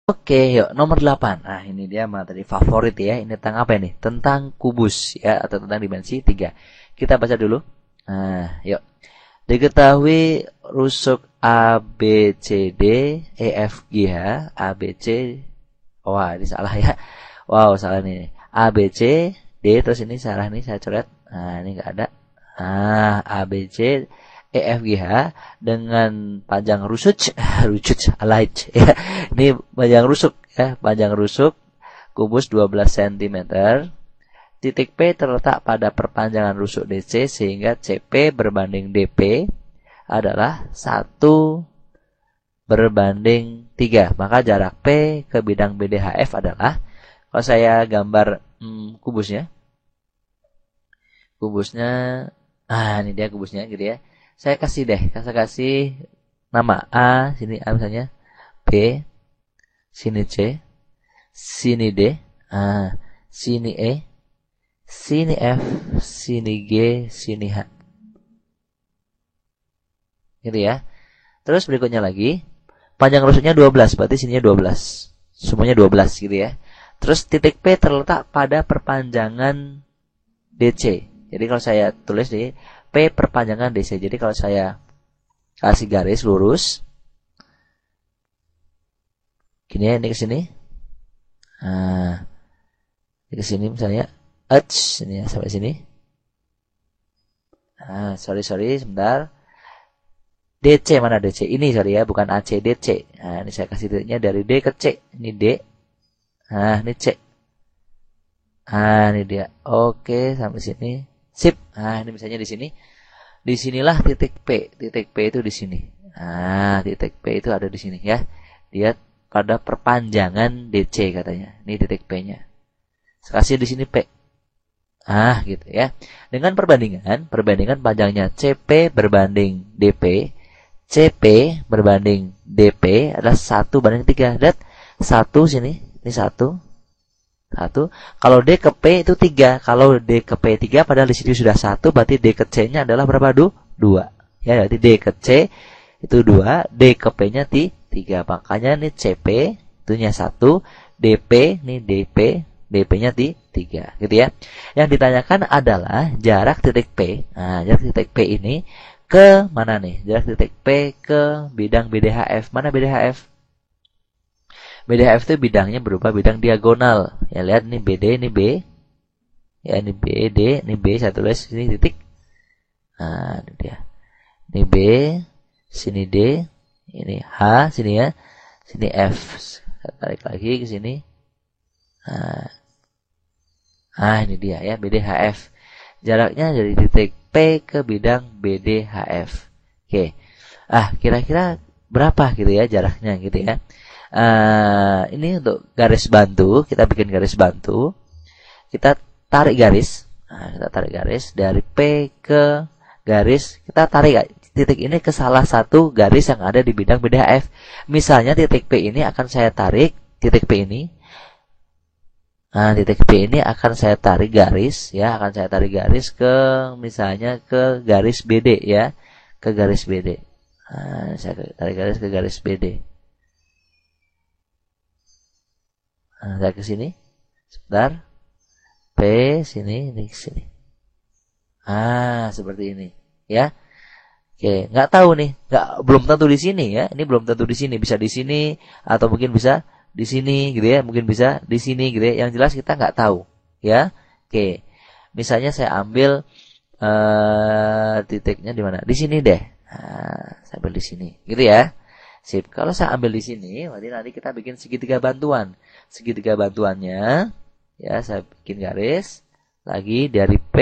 Oke, yuk nomor 8. Nah, ini dia materi favorit ya. Ini tentang apa ini? Tentang kubus ya atau tentang dimensi 3. Kita baca dulu. Nah, yuk. Diketahui rusuk A B C D E F G H A B C. Wah, ini salah ya. Wow, salah nih. A B C D terus ini salah nih saya coret. Nah, ini enggak ada. Nah, A B C E F G H dengan panjang rusuk rusuk alait ya. Ini panjang rusuk ya, panjang rusuk kubus 12 cm. Titik P terletak pada perpanjangan rusuk DC sehingga CP berbanding DP adalah 1/3. Maka jarak P ke bidang BDHF adalah, kalau saya gambar kubusnya, ini dia kubusnya gitu ya. Saya kasih nama A, sini A misalnya, B, sini C, sini D, sini E, sini F, sini G, sini H. Gitu ya. Terus berikutnya lagi, panjang rusuknya 12, berarti sininya 12. Semuanya 12 gitu ya. Terus titik P terletak pada perpanjangan DC. Jadi kalau saya tulis di P perpanjangan DC. Jadi kalau saya kasih garis lurus, gini ya, ini ke sini. Nah, ini ke sini misalnya, ini ya, sampai sini. Nah, sorry, sebentar. DC mana DC? Ini sorry ya, bukan AC, DC. Nah, ini saya kasih titiknya dari D ke C. Ini D. Nah, ini C. Nah, ini dia. Oke, sampai sini. Sip. Nah, ini misalnya di sini. Di sinilah titik P. Titik P itu di sini. Nah, titik P itu ada di sini ya. Dia pada perpanjangan DC katanya. Ini titik P-nya. Kasih di sini P. Gitu ya. Dengan perbandingan panjangnya CP berbanding DP, CP berbanding DP adalah 1/3. Lihat, 1 sini, ini 1. Kalau D ke P itu 3. Kalau D ke P 3 padahal di sini sudah 1, berarti D ke C-nya adalah berapa? 2. Ya, berarti D ke C itu 2, D ke P-nya 3. Makanya ini CP itunya 1, DP ini DP-nya 3 gitu ya. Yang ditanyakan adalah jarak titik P. Nah, jarak titik P ini ke mana nih? Jarak titik P ke bidang BDHF. Mana BDHF? BDHF itu bidangnya berupa bidang diagonal. Ya, lihat ini BD, ini B. Ya, ini BD, ini B, saya tulis sini titik. Nah, ini dia. Ini B, sini D, ini H, sini ya. Sini F. Saya tarik lagi ke sini. Ini dia ya, BDHF. Jaraknya dari titik P ke bidang BDHF. Oke. Kira-kira berapa gitu ya jaraknya gitu ya. Ini untuk garis bantu, kita bikin garis bantu. Kita tarik garis. Kita tarik garis dari P ke garis. Kita tarik titik ini ke salah satu garis yang ada di bidang BDHF. Misalnya titik P ini akan saya tarik, titik P ini. Titik P ini akan saya tarik garis ya, ke misalnya ke garis BD ya, ke garis BD. Saya tarik garis ke garis BD. Saya ke sini. Sebentar. P sini, ini ke sini. Seperti ini ya. Oke, nggak tahu nih, belum tentu di sini ya. Ini belum tentu di sini, bisa di sini atau mungkin bisa di sini gitu ya, mungkin bisa di sini gitu ya. Yang jelas kita nggak tahu ya. Oke, misalnya saya ambil titiknya di mana? Di sini deh. Saya ambil di sini gitu ya. Sip. Kalau saya ambil di sini, berarti nanti kita bikin segitiga bantuan. Segitiga bantuannya ya, saya bikin garis lagi dari P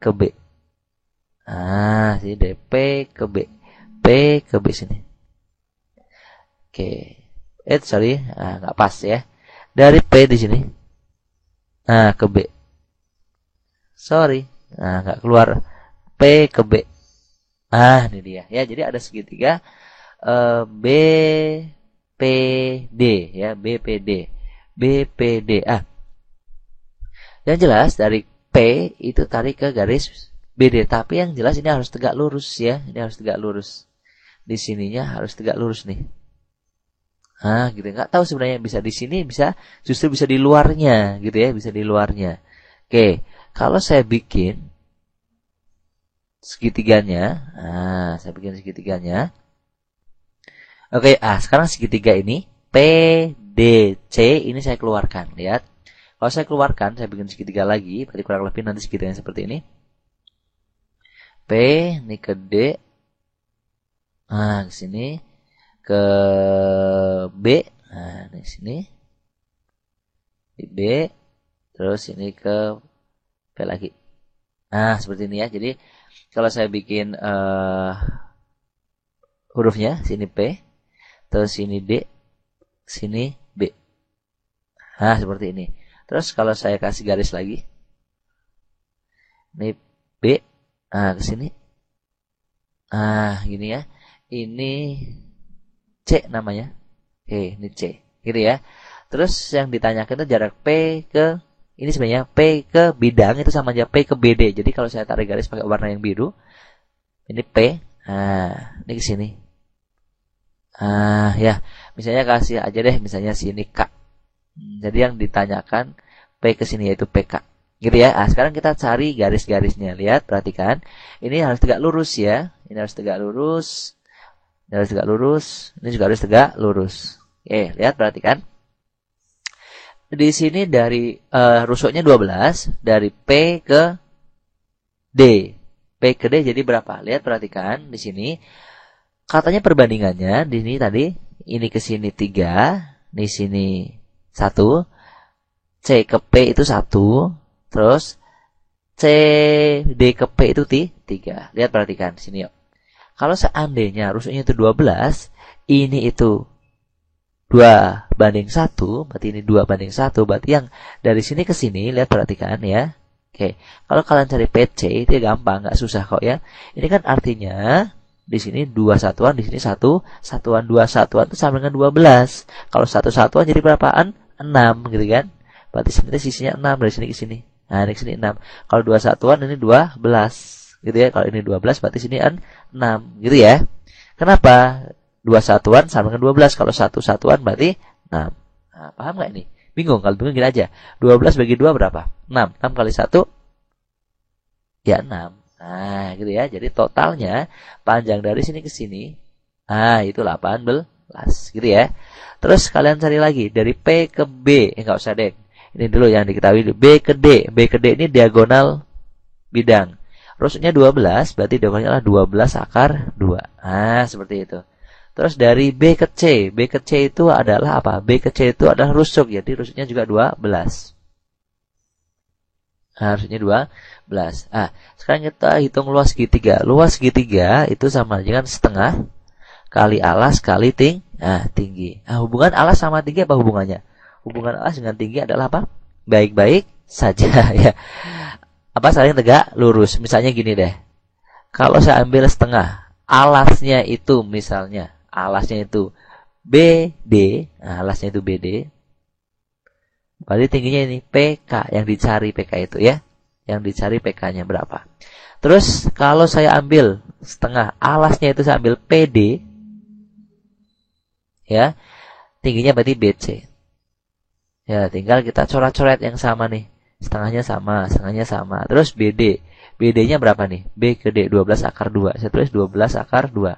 ke B. Sini dari P ke B. P ke B sini. Oke. Sorry, nggak pas ya. Dari P di sini. Ke B. Sorry, nggak keluar. P ke B. Ini dia ya. Jadi ada segitiga B P D ya, BPD. BPD. Yang jelas dari P itu tarik ke garis BD, tapi yang jelas ini harus tegak lurus ya. Ini harus tegak lurus. Di sininya harus tegak lurus nih. Gitu. Nggak tahu sebenarnya bisa di sini, bisa justru bisa di luarnya, gitu ya, bisa di luarnya. Oke, kalau saya bikin segitiganya, saya bikin segitiganya. Oke, sekarang segitiga ini PDC ini saya keluarkan, lihat. Kalau saya keluarkan, saya bikin segitiga lagi, berarti kurang lebih nanti segitiganya seperti ini. P ini ke D, ke sini ke B, di sini di B, terus ini ke P lagi. Seperti ini ya. Jadi kalau saya bikin hurufnya sini P, terus sini D, sini B. Seperti ini. Terus kalau saya kasih garis lagi, ini B, ke sini. Gini ya. Ini C namanya. Oke, ini C. Gitu ya. Terus yang ditanyakan itu jarak P ke, ini sebenarnya P ke bidang itu sama aja P ke BD. Jadi kalau saya tarik garis pakai warna yang biru, ini P, ini ke sini. Ya, misalnya kasih aja deh, misalnya sini K. Jadi yang ditanyakan P ke sini yaitu PK. Gitu ya. Sekarang kita cari garis-garisnya. Lihat, perhatikan. Ini harus tegak lurus ya. Ini harus tegak lurus. Ini harus tegak lurus. Ini juga harus tegak lurus. Oke, lihat, perhatikan. Di sini dari rusuknya 12, dari P ke D. P ke D jadi berapa? Lihat, perhatikan di sini. Katanya perbandingannya di sini tadi, ini ke sini 3, di sini 1, C ke P itu 1, terus C D ke P itu 3. Lihat, perhatikan di sini yuk. Kalau seandainya rusuknya itu 12, ini itu 2:1, berarti ini 2:1, berarti yang dari sini ke sini, lihat, perhatikan ya. Oke, kalau kalian cari PC itu gampang, nggak susah kok ya. Ini kan artinya di sini 2 satuan, di sini 1 satuan, 2 satuan itu sama dengan 12. Kalau 1 satuan jadi berapaan? 6 gitu kan. Berarti sini sisinya 6 dari sini ke sini. Ini ke sini 6. Kalau 2 satuan ini 12 gitu ya. Kalau ini 12 berarti sini 6 gitu ya. Kenapa? 2 satuan sama dengan 12. Kalau 1 satuan berarti 6. Paham nggak ini? Bingung? Kalau bingung gini aja. 12 bagi 2 berapa? 6. 6 kali 1 ya 6. Gitu ya. Jadi totalnya panjang dari sini ke sini, itu 18 gitu ya. Terus kalian cari lagi dari P ke B. Enggak usah deh. Ini dulu yang diketahui. B ke D. B ke D ini diagonal bidang. Rusuknya 12, berarti diagonalnya adalah 12 akar 2. Seperti itu. Terus dari B ke C. B ke C itu adalah apa? B ke C itu adalah rusuk. Jadi rusuknya juga 12. Harusnya 12. Sekarang kita hitung luas segitiga. Luas segitiga itu sama dengan setengah kali alas kali tinggi. Hubungan alas sama tinggi apa hubungannya? Hubungan alas dengan tinggi adalah apa? Baik-baik saja ya. Apa, saling tegak lurus. Misalnya gini deh. Kalau saya ambil setengah, alasnya itu misalnya, alasnya itu BD, alasnya itu BD. Berarti tingginya ini PK, yang dicari PK itu ya. Yang dicari PK-nya berapa. Terus kalau saya ambil setengah, alasnya itu saya ambil PD. Ya. Tingginya berarti BC. Ya, tinggal kita coret-coret yang sama nih. Setengahnya sama, setengahnya sama. Terus BD. BD-nya berapa nih? B ke D, 12 akar 2. Saya tulis 12 akar 2.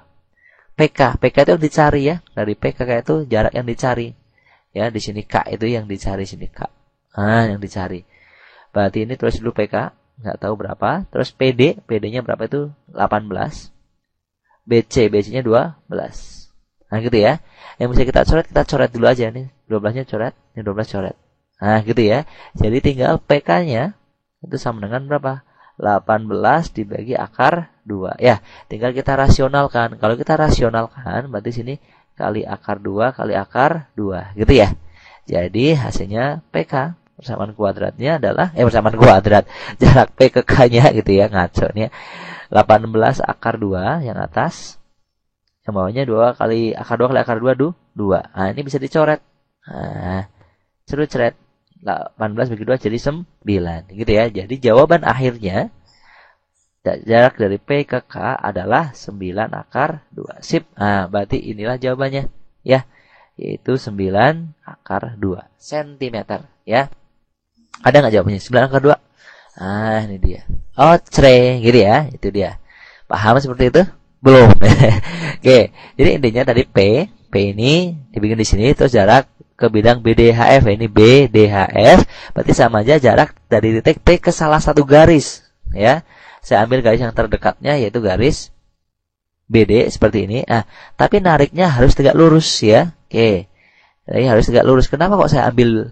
PK. PK itu yang dicari ya. Dari PK itu jarak yang dicari. Ya, di sini K itu yang dicari, sini K. Yang dicari. Berarti ini tulis dulu PK, nggak tahu berapa. Terus PD, PD-nya berapa itu? 18. BC, BC-nya 12. Gitu ya. Yang bisa kita coret dulu aja nih. 12-nya coret, ini 12 coret. Gitu ya. Jadi tinggal PK-nya itu sama dengan berapa? 18 dibagi akar 2. Ya, tinggal kita rasionalkan. Kalau kita rasionalkan, berarti sini kali akar 2 kali akar 2. Gitu ya. Jadi hasilnya PK persamaan kuadratnya adalah persamaan kuadrat jarak P ke K-nya gitu ya, ngaco nih. 18 akar 2 yang atas. Yang bawahnya 2 kali akar 2 kali akar 2 2. Ini bisa dicoret. Suruh coret. 18 bagi 2 jadi 9 gitu ya. Jadi jawaban akhirnya jarak dari P ke K adalah 9 akar 2. Sip. Berarti inilah jawabannya ya. yaitu 9 akar 2 cm ya. Ada nggak jawabannya? 9 akar 2. Nah, ini dia. Oh, cre, gitu ya. Itu dia. Paham seperti itu? Belum. Oke, jadi intinya tadi P ini dibikin di sini, terus jarak ke bidang BDHF. Ini BDHF, berarti sama aja jarak dari titik P ke salah satu garis. Ya, saya ambil garis yang terdekatnya, yaitu garis BD seperti ini. Nah, tapi nariknya harus tegak lurus ya. Oke, jadi harus tegak lurus. Kenapa kok saya ambil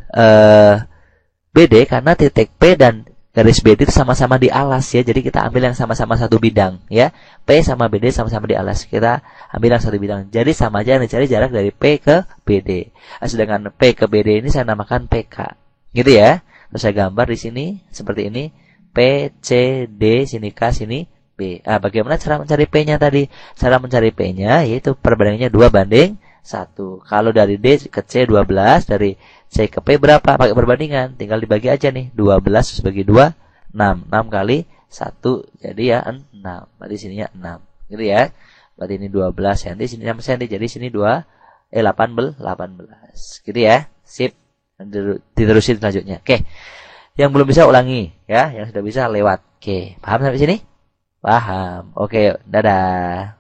BD? Karena titik P dan garis BD itu sama-sama di alas ya. Jadi kita ambil yang sama-sama satu bidang ya. P sama BD sama-sama di alas. Kita ambil yang satu bidang. Jadi sama aja yang dicari jarak dari P ke BD. Sedangkan P ke BD ini saya namakan PK. Gitu ya. Terus saya gambar di sini seperti ini. P, C, D, sini K, sini B. Bagaimana cara mencari P-nya tadi? Cara mencari P-nya yaitu perbandingannya 2:1. Kalau dari D ke C 12, dari C ke P berapa? Pakai perbandingan, tinggal dibagi aja nih. 12 bagi 2, 6. 6 kali 1, jadi ya 6. Berarti sininya 6. Gitu ya. Berarti ini 12 cm, sini 6 cm. Jadi sini 18. Gitu ya. Sip. Diterusin selanjutnya. Oke. Yang belum bisa ulangi ya, yang sudah bisa lewat. Oke, paham sampai sini? Paham. Oke, dadah.